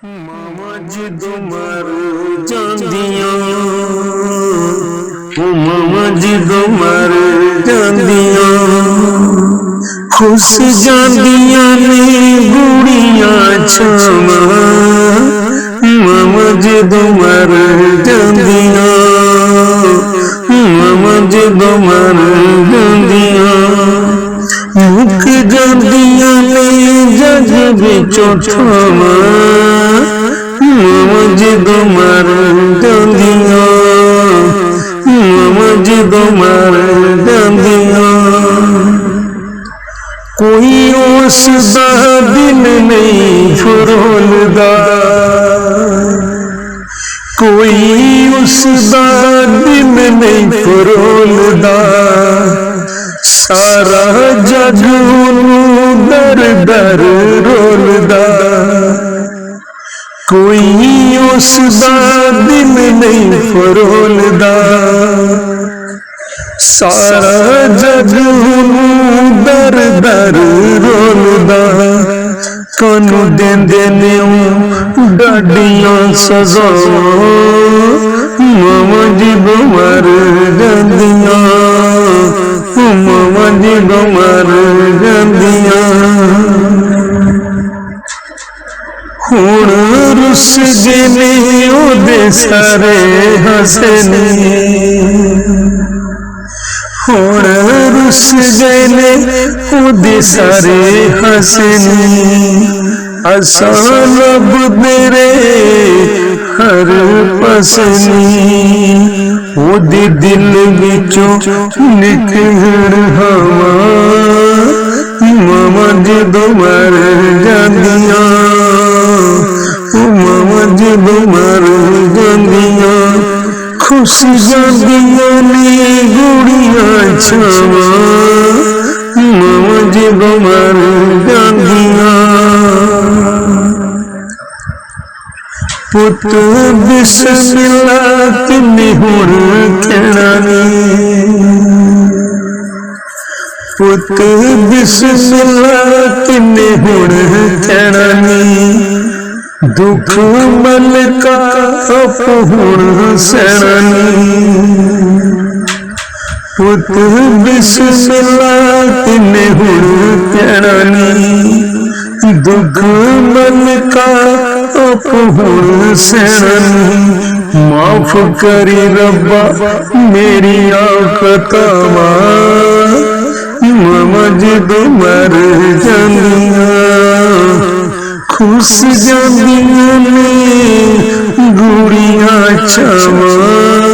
मामा जिदों मर जांदियां मामा जिदों मर जांदियां खुश जांदियां ने गुड़ियां छावां मामा जिदों मर जांदियां मामा जिदों मर जांदियां मुक जांदियां ने जग विचों ठावां मामा जिदों मर जांदियां मामा जिदों मर जांदियां कोई उस दा दिल नहीं फरोलदा कोई उस दा दिल नहीं फरोलदा सारा जग ओनू दर दर रोलदा कोई उस दा दिल नहीं फरोलदा सारा जग ओनू दर दर रोलदा कानू देंदे ने डाडियां सजावां मामा जिदों मर जांदियां मामा जिदों मर जांदियां हुण रुस गए ने ओदे सारे हसनी हुण रुस गए ने ओदे सारे हसनी असां लभदे रहे हर पसनी ओदे दिल विचों निकल हवा मामा जिदों मर जांदियां मामा जिदों मर जांदियां खुश जांदियां ने गुड़ियां छावां मामा जिदों मर जांदियां पुत बिस्मिल्लाह तिन्ने हुण कहना नी पुत बिस्मिल्लाह तिन्ने हुण कहना नी दुख मल का आप हुण सहना नी पुत बिस्मिल्लाह तिन्ने हुण कहना नी दुख मल का आप हुण सहना नी माफ करी रब्बा मेरी आखतावां मामा जिदों मर जांदियां खुश जांदियां ने गुड़ियां छावां